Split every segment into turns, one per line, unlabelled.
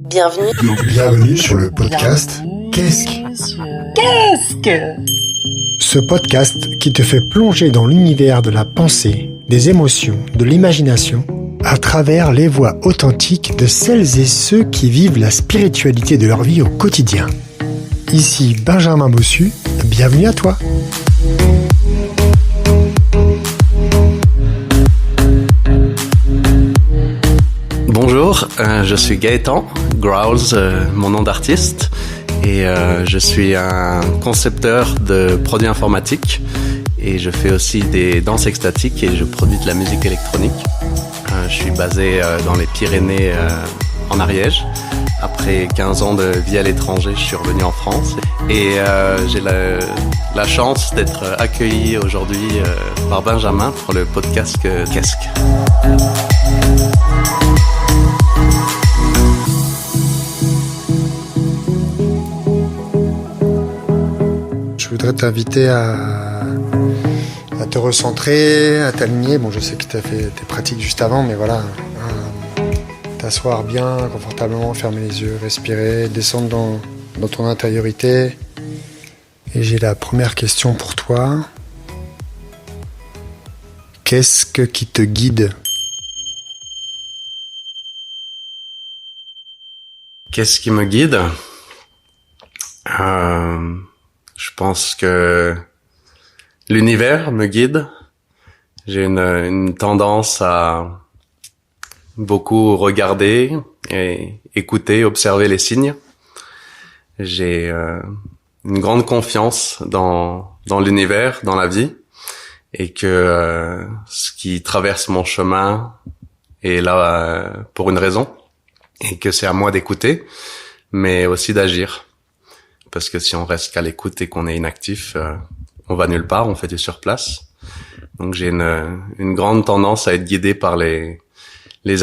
Bienvenue sur le podcast Qu'est-ce que Ce podcast qui te fait plonger dans l'univers de la pensée, des émotions, de l'imagination, à travers les voix authentiques de celles et ceux qui vivent la spiritualité de leur vie au quotidien. Ici Benjamin Bossu, bienvenue à toi.
Bonjour, je suis Gaëtan, Growls, mon nom d'artiste, et je suis un concepteur de produits informatiques et je fais aussi des danses extatiques et je produis de la musique électronique. Je suis basé dans les Pyrénées en Ariège. Après 15 ans de vie à l'étranger, je suis revenu en France et j'ai la chance d'être accueilli aujourd'hui par Benjamin pour le podcast Qu'est-ce que.
Je voudrais t'inviter à te recentrer, à t'aligner. Bon, je sais que tu as fait tes pratiques juste avant, mais voilà. T'asseoir bien, confortablement, fermer les yeux, respirer, descendre dans ton intériorité. Et j'ai la première question pour toi. Qu'est-ce qui te guide ?
Qu'est-ce qui me guide ? Je pense que l'univers me guide. J'ai une tendance à beaucoup regarder et écouter, observer les signes. J'ai une grande confiance dans l'univers, dans la vie, et que ce qui traverse mon chemin est là pour une raison, et que c'est à moi d'écouter, mais aussi d'agir. Parce que si on reste qu'à l'écoute et qu'on est inactif, on va nulle part, on fait du surplace. Donc j'ai une grande tendance à être guidé par les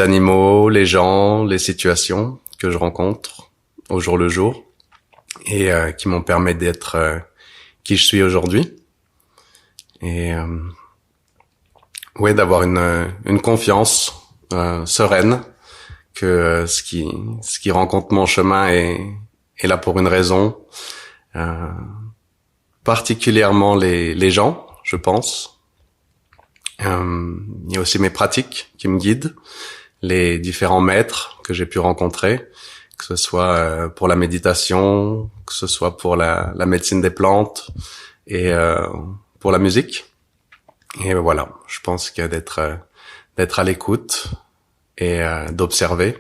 animaux, les gens, les situations que je rencontre au jour le jour et qui m'ont permis d'être qui je suis aujourd'hui. Et d'avoir une confiance sereine que ce qui rencontre mon chemin est là pour une raison. Particulièrement les gens, je pense. Il y a aussi mes pratiques qui me guident, les différents maîtres que j'ai pu rencontrer, que ce soit pour la méditation, que ce soit pour la médecine des plantes et pour la musique. Et voilà, je pense que d'être à l'écoute et d'observer,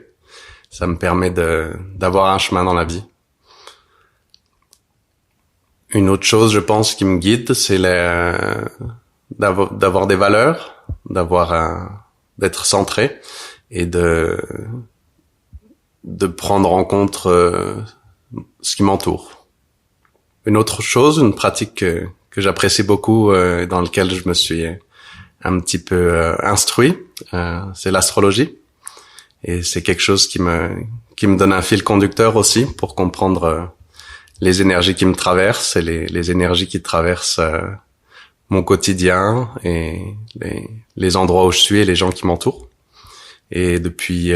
ça me permet d'avoir un chemin dans la vie. Une autre chose, je pense, qui me guide, c'est d'avoir des valeurs, d'être centré et de prendre en compte ce qui m'entoure. Une autre chose, une pratique que j'apprécie beaucoup, dans laquelle je me suis un petit peu instruit, c'est l'astrologie. Et c'est quelque chose qui me donne un fil conducteur aussi pour comprendre les énergies qui me traversent et les énergies qui traversent mon quotidien et les endroits où je suis et les gens qui m'entourent. Et depuis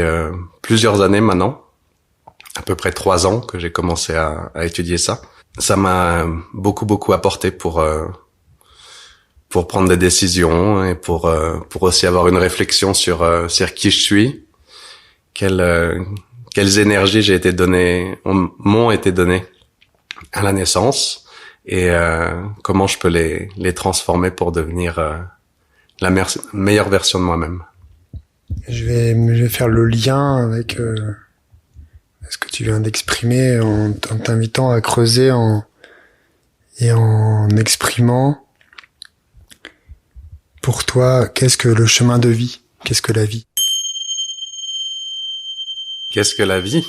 plusieurs années maintenant, à peu près 3 ans que j'ai commencé à étudier ça, ça m'a beaucoup apporté pour prendre des décisions et pour aussi avoir une réflexion sur qui je suis, quelles énergies m'ont été données à la naissance et comment je peux les transformer pour devenir la meilleure version de moi-même.
Je vais faire le lien avec ce que tu viens d'exprimer en t'invitant à creuser et en exprimant pour toi qu'est-ce que le chemin de vie, qu'est-ce que la vie.
Qu'est-ce que la vie ?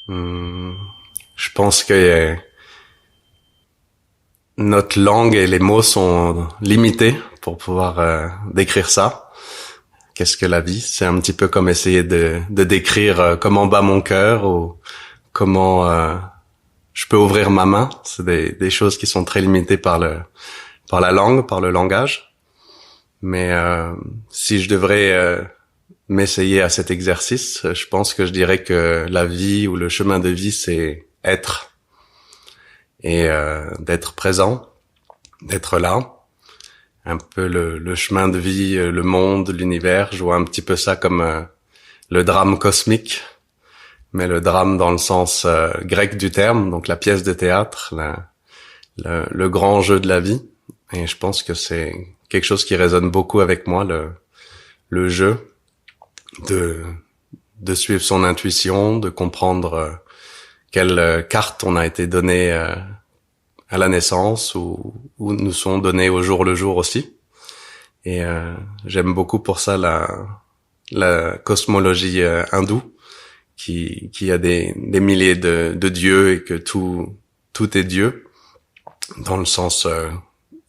Je pense que notre langue et les mots sont limités pour pouvoir décrire ça. Qu'est-ce que la vie ? C'est un petit peu comme essayer de décrire comment bat mon cœur ou comment je peux ouvrir ma main. C'est des choses qui sont très limitées par la langue, par le langage. Mais si je devrais m'essayer à cet exercice, je pense que je dirais que la vie ou le chemin de vie, c'est être. Et d'être présent, d'être là. Un peu le chemin de vie, le monde, l'univers. Je vois un petit peu ça comme le drame cosmique, mais le drame dans le sens grec du terme, donc la pièce de théâtre, le grand jeu de la vie. Et je pense que c'est quelque chose qui résonne beaucoup avec moi, le jeu, de suivre son intuition, de comprendre quelle carte on a été donné à la naissance ou nous sont donnés au jour le jour aussi. Et j'aime beaucoup pour ça la cosmologie hindoue qui a des milliers de dieux et que tout est Dieu dans le sens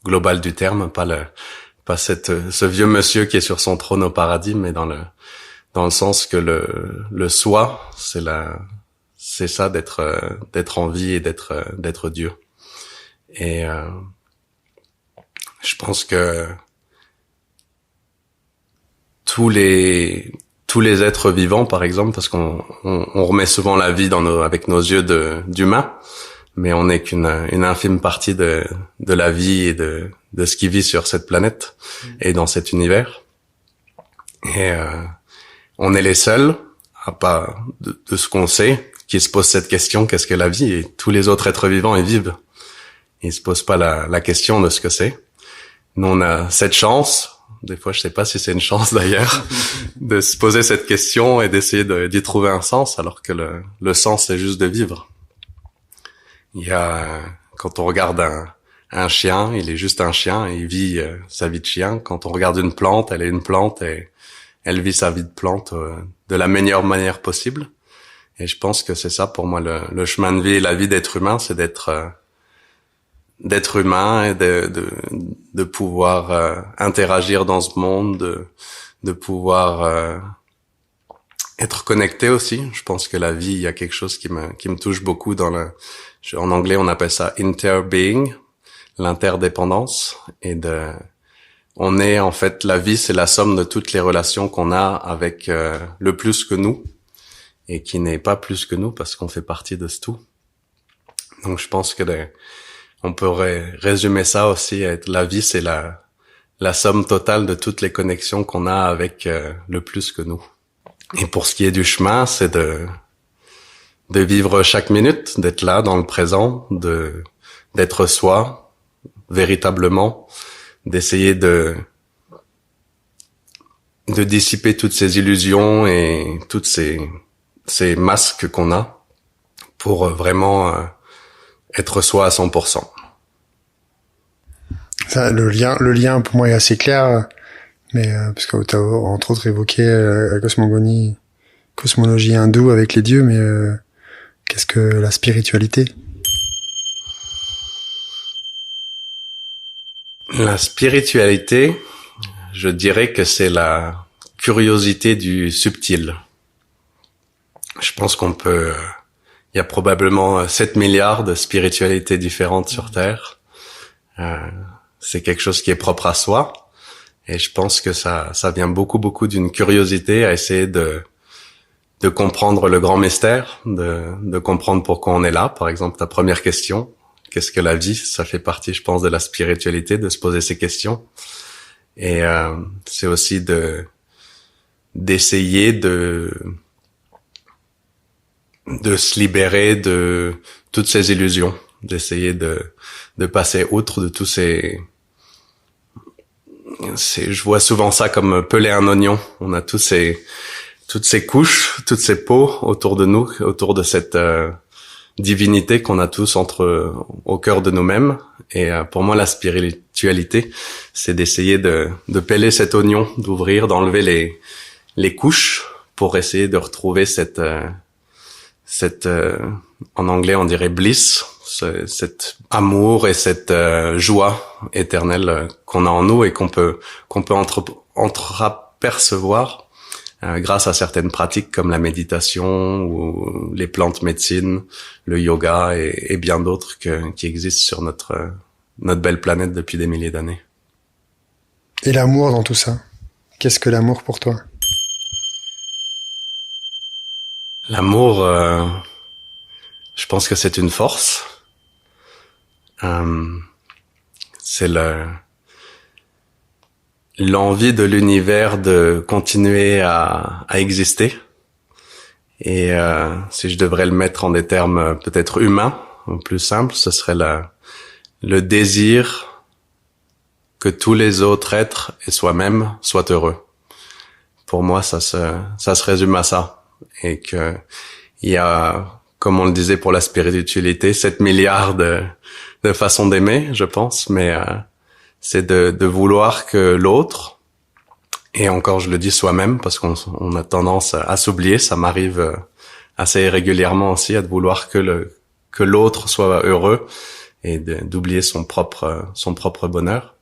global du terme, pas ce vieux monsieur qui est sur son trône au paradis, mais dans le sens que le soi, c'est ça d'être en vie et d'être Dieu. Et je pense que tous les êtres vivants, par exemple, parce qu'on remet souvent la vie avec nos yeux d'humains, mais on n'est qu'une infime partie de la vie et de ce qui vit sur cette planète et dans cet univers. Et on est les seuls, à part de ce qu'on sait, qui se posent cette question, qu'est-ce que la vie? Et tous les autres êtres vivants y vivent. Ils se posent pas la question de ce que c'est. Nous, on a cette chance, des fois je sais pas si c'est une chance d'ailleurs, de se poser cette question et d'essayer d'y trouver un sens, alors que le sens c'est juste de vivre. Quand on regarde un chien, il est juste un chien et il vit sa vie de chien. Quand on regarde une plante, elle est une plante et elle vit sa vie de plante de la meilleure manière possible. Et je pense que c'est ça pour moi le chemin de vie et la vie d'être humain, c'est d'être humain et de pouvoir interagir dans ce monde, de pouvoir être connecté aussi. Je pense que la vie, il y a quelque chose qui me touche beaucoup en anglais on appelle ça interbeing, l'interdépendance, et on est en fait, la vie c'est la somme de toutes les relations qu'on a avec le plus que nous, et qui n'est pas plus que nous parce qu'on fait partie de ce tout. Donc je pense que on pourrait résumer ça aussi à être la vie, c'est la somme totale de toutes les connexions qu'on a avec le plus que nous. Et pour ce qui est du chemin, c'est de vivre chaque minute, d'être là dans le présent, d'être soi véritablement, d'essayer de dissiper toutes ces illusions et toutes ces masques qu'on a pour vraiment être soi à 100%.
Ça, le lien pour moi est assez clair, mais parce que tu as entre autres évoqué la cosmologie hindoue avec les dieux, mais qu'est-ce que la spiritualité?
La spiritualité, je dirais que c'est la curiosité du subtil. Je pense il y a probablement 7 milliards de spiritualités différentes sur Terre. C'est quelque chose qui est propre à soi. Et je pense que ça vient beaucoup d'une curiosité à essayer de comprendre le grand mystère, de comprendre pourquoi on est là. Par exemple, ta première question, qu'est-ce que la vie? Ça fait partie, je pense, de la spiritualité, de se poser ces questions. Et c'est aussi d'essayer de se libérer de toutes ces illusions, d'essayer de passer outre de tous je vois souvent ça comme peler un oignon. On a toutes ces couches, toutes ces peaux autour de nous, autour de cette divinité qu'on a tous au cœur de nous-mêmes. Et pour moi, la spiritualité, c'est d'essayer de peler cet oignon, d'ouvrir, d'enlever les couches pour essayer de retrouver cette en anglais on dirait bliss, cet amour et cette joie éternelle qu'on a en nous et qu'on peut entreapercevoir grâce à certaines pratiques comme la méditation ou les plantes médecines, le yoga et bien d'autres qui existent sur notre belle planète depuis des milliers d'années.
Et l'amour dans tout ça, qu'est-ce que l'amour pour toi?
L'amour, je pense que c'est une force. C'est l'envie de l'univers de continuer à exister. Et si je devrais le mettre en des termes peut-être humains, ou plus simples, ce serait le désir que tous les autres êtres et soi-même soient heureux. Pour moi, ça se résume à ça. Et que il y a, comme on le disait pour la spiritualité, 7 milliards de façons d'aimer, je pense, mais c'est de vouloir que l'autre, et encore je le dis soi-même parce qu'on a tendance à s'oublier, ça m'arrive assez régulièrement aussi, à de vouloir que l'autre soit heureux et d'oublier son propre bonheur.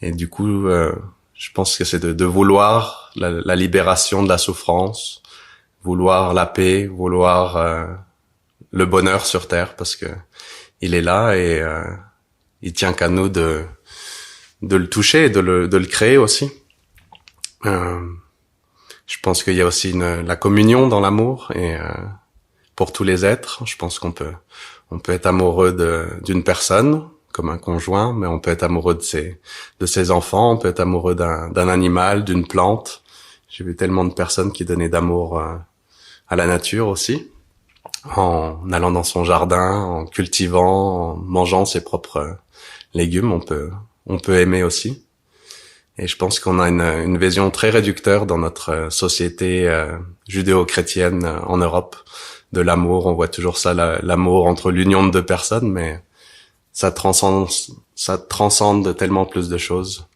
Et du coup, je pense que c'est de vouloir la libération de la souffrance, vouloir la paix, vouloir le bonheur sur terre, parce que il est là et il tient qu'à nous de le toucher et de le créer aussi. Je pense qu'il y a aussi la communion dans l'amour et pour tous les êtres, je pense qu'on peut être amoureux d'une personne comme un conjoint, mais on peut être amoureux de ses enfants, on peut être amoureux d'un animal, d'une plante. J'ai vu tellement de personnes qui donnaient d'amour à la nature aussi, en allant dans son jardin, en cultivant, en mangeant ses propres légumes, on peut aimer aussi. Et je pense qu'on a une vision très réducteur dans notre société judéo-chrétienne en Europe de l'amour. On voit toujours ça, l'amour entre l'union de deux personnes, mais ça transcende tellement plus de choses.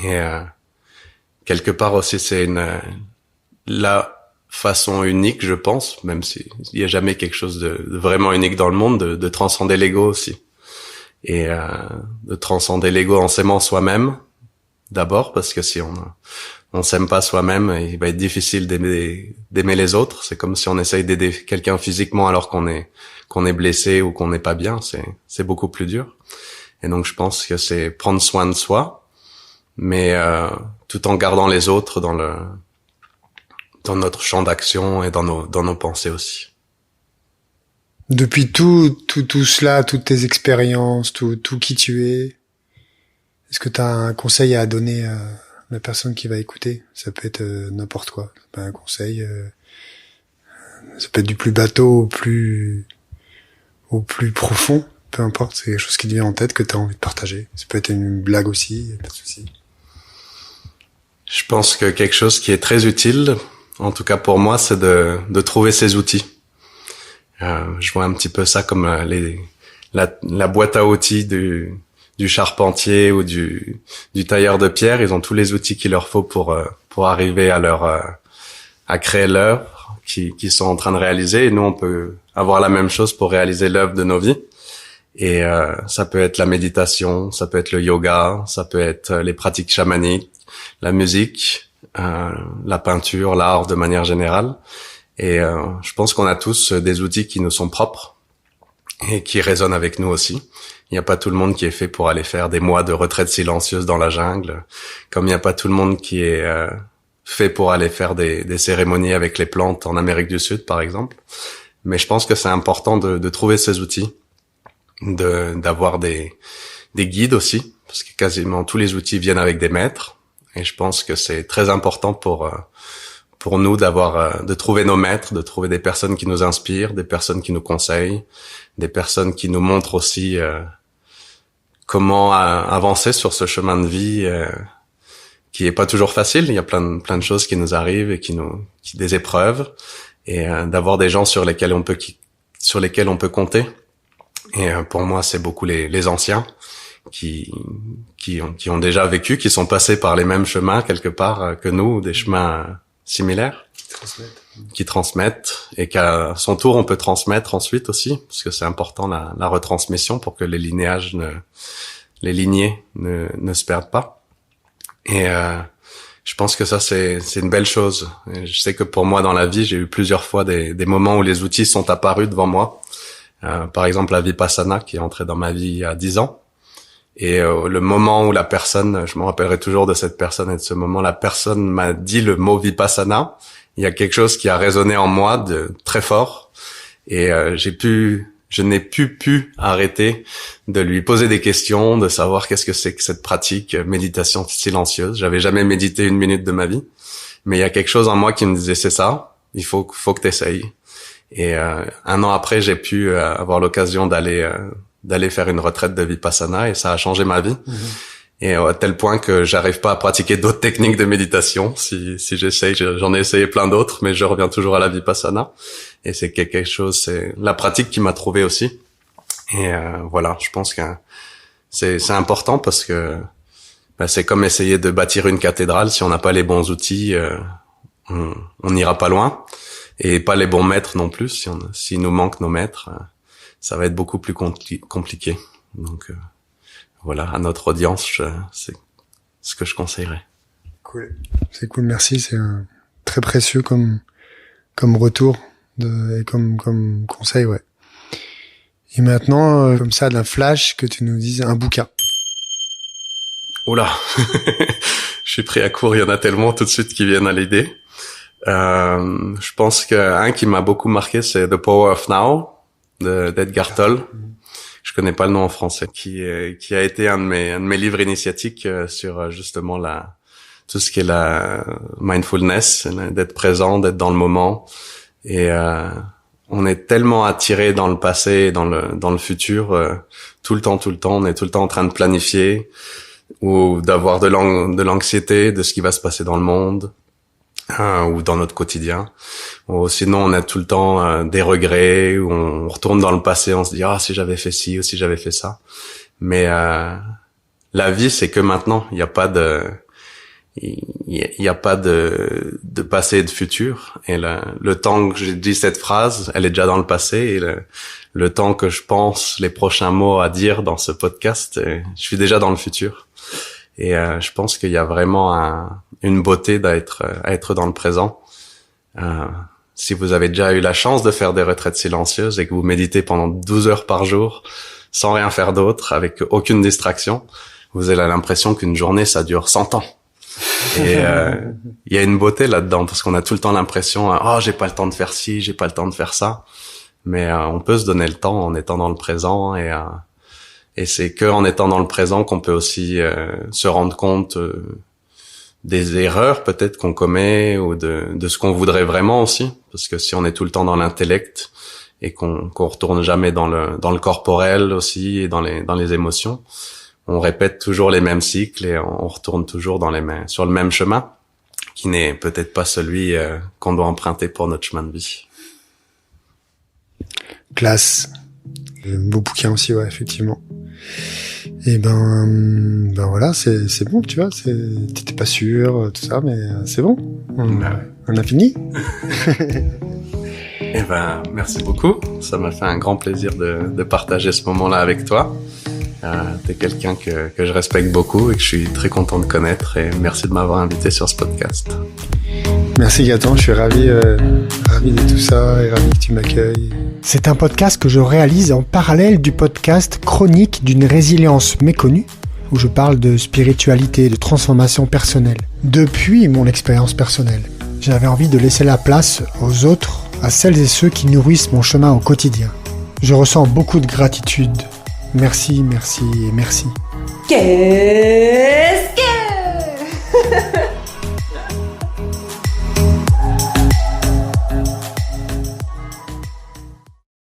Et quelque part aussi, c'est la façon unique, je pense, même s'il y a jamais quelque chose de vraiment unique dans le monde, de transcender l'ego aussi. Et de transcender l'ego en s'aimant soi-même, d'abord, parce que si on s'aime pas soi-même, il va être difficile d'aimer les autres. C'est comme si on essaye d'aider quelqu'un physiquement alors qu'on est blessé ou qu'on n'est pas bien. C'est beaucoup plus dur. Et donc, je pense que c'est prendre soin de soi, mais tout en gardant les autres dans notre champ d'action et dans nos pensées aussi.
Depuis tout cela, toutes tes expériences, tout qui tu es, est-ce que tu as un conseil à donner à la personne qui va écouter? Ça peut être n'importe quoi. C'est pas un conseil. Ça peut être du plus bateau au plus profond. Peu importe, c'est quelque chose qui te vient en tête que tu as envie de partager. Ça peut être une blague aussi, pas de souci.
Je pense que quelque chose qui est très utile, en tout cas pour moi, c'est de trouver ses outils. Je vois un petit peu ça comme la boîte à outils du charpentier ou du tailleur de pierre. Ils ont tous les outils qu'il leur faut pour arriver à créer l'œuvre qu'ils sont en train de réaliser. Et nous, on peut avoir la même chose pour réaliser l'œuvre de nos vies. Et ça peut être la méditation, ça peut être le yoga, ça peut être les pratiques chamaniques, la musique, la peinture, l'art de manière générale. Et je pense qu'on a tous des outils qui nous sont propres et qui résonnent avec nous aussi. Il n'y a pas tout le monde qui est fait pour aller faire des mois de retraite silencieuse dans la jungle, comme il n'y a pas tout le monde qui est fait pour aller faire des cérémonies avec les plantes en Amérique du Sud, par exemple. Mais je pense que c'est important de trouver ces outils, d'avoir des guides aussi, parce que quasiment tous les outils viennent avec des maîtres. Et je pense que c'est très important pour nous de trouver nos maîtres, de trouver des personnes qui nous inspirent, des personnes qui nous conseillent, des personnes qui nous montrent aussi comment avancer sur ce chemin de vie qui est pas toujours facile. Il y a plein de choses qui nous arrivent et qui des épreuves, et d'avoir des gens sur lesquels on peut compter. Et pour moi, c'est beaucoup les anciens qui ont déjà vécu, qui sont passés par les mêmes chemins quelque part que nous, des chemins similaires, qui transmettent, et qu'à son tour on peut transmettre ensuite aussi, parce que c'est important la retransmission pour que les lignées ne se perdent pas. Et je pense que ça c'est une belle chose. Et je sais que pour moi dans la vie, j'ai eu plusieurs fois des moments où les outils sont apparus devant moi. Par exemple la Vipassana qui est entrée dans ma vie il y a 10 ans. Et le moment où la personne, je me rappellerai toujours de cette personne et de ce moment, la personne m'a dit le mot Vipassana. Il y a quelque chose qui a résonné en moi de très fort. Et je n'ai pu arrêter de lui poser des questions, de savoir qu'est-ce que c'est que cette pratique, méditation silencieuse. J'avais jamais médité 1 minute de ma vie. Mais il y a quelque chose en moi qui me disait, c'est ça, il faut que t'essayes. Et 1 an après, j'ai pu avoir l'occasion d'aller faire une retraite de Vipassana et ça a changé ma vie. Et à tel point que j'arrive pas à pratiquer d'autres techniques de méditation. Si j'essaye, j'en ai essayé plein d'autres, mais je reviens toujours à la Vipassana. Et c'est quelque chose, c'est la pratique qui m'a trouvé aussi. Et voilà, je pense que c'est important parce que c'est comme essayer de bâtir une cathédrale. Si on n'a pas les bons outils, on n'ira pas loin. Et pas les bons maîtres non plus. S'il nous manque nos maîtres, ça va être beaucoup plus compliqué. Donc voilà, à notre audience, c'est ce que je conseillerais.
Cool. C'est cool, merci. C'est très précieux comme retour et comme conseil, ouais. Et maintenant, comme ça, d'un flash, que tu nous dises un bouquin.
Oula, je suis pris à court. Il y en a tellement tout de suite qui viennent à l'idée. Je pense qu'un qui m'a beaucoup marqué, c'est The Power of Now d'Edgar Tolle. Je connais pas le nom en français, qui a été un de mes livres initiatiques sur justement tout ce qui est la mindfulness, d'être présent, d'être dans le moment. Et on est tellement attiré dans le passé, dans le futur, tout le temps. On est tout le temps en train de planifier ou d'avoir de l'anxiété de ce qui va se passer dans le monde. Ou dans notre quotidien. Ou sinon, on a tout le temps des regrets, ou on retourne dans le passé, on se dit si j'avais fait ci ou si j'avais fait ça. Mais la vie, c'est que maintenant. Il n'y a pas de passé et de futur. Et le temps que j'ai dit cette phrase, elle est déjà dans le passé. Et le temps que je pense les prochains mots à dire dans ce podcast, je suis déjà dans le futur. Et je pense qu'il y a vraiment une beauté à être dans le présent. Si vous avez déjà eu la chance de faire des retraites silencieuses et que vous méditez pendant 12 heures par jour, sans rien faire d'autre, avec aucune distraction, vous avez l'impression qu'une journée, ça dure 100 ans. Et il y a une beauté là-dedans, parce qu'on a tout le temps l'impression, j'ai pas le temps de faire ci, j'ai pas le temps de faire ça. Mais on peut se donner le temps en étant dans le présent et c'est que en étant dans le présent qu'on peut aussi se rendre compte des erreurs peut-être qu'on commet ou de ce qu'on voudrait vraiment aussi, parce que si on est tout le temps dans l'intellect et qu'on retourne jamais dans le corporel aussi et dans les émotions, on répète toujours les mêmes cycles et on retourne toujours sur le même chemin qui n'est peut-être pas celui qu'on doit emprunter pour notre chemin de vie.
Classe. Beau bouquin aussi, ouais, effectivement. Et ben voilà, c'est bon, tu vois, t'étais pas sûr, tout ça, mais c'est bon. On a fini.
Eh ben, merci beaucoup. Ça m'a fait un grand plaisir de partager ce moment-là avec toi. T'es quelqu'un que je respecte beaucoup et que je suis très content de connaître, et merci de m'avoir invité sur ce podcast.
Merci Gaëtan, je suis ravi de tout ça et ravi que tu m'accueilles. C'est un podcast que je réalise en parallèle du podcast Chronique d'une résilience méconnue, où je parle de spiritualité, de transformation personnelle. Depuis mon expérience personnelle, j'avais envie de laisser la place aux autres, à celles et ceux qui nourrissent mon chemin au quotidien. Je ressens beaucoup de gratitude. Merci, merci et merci.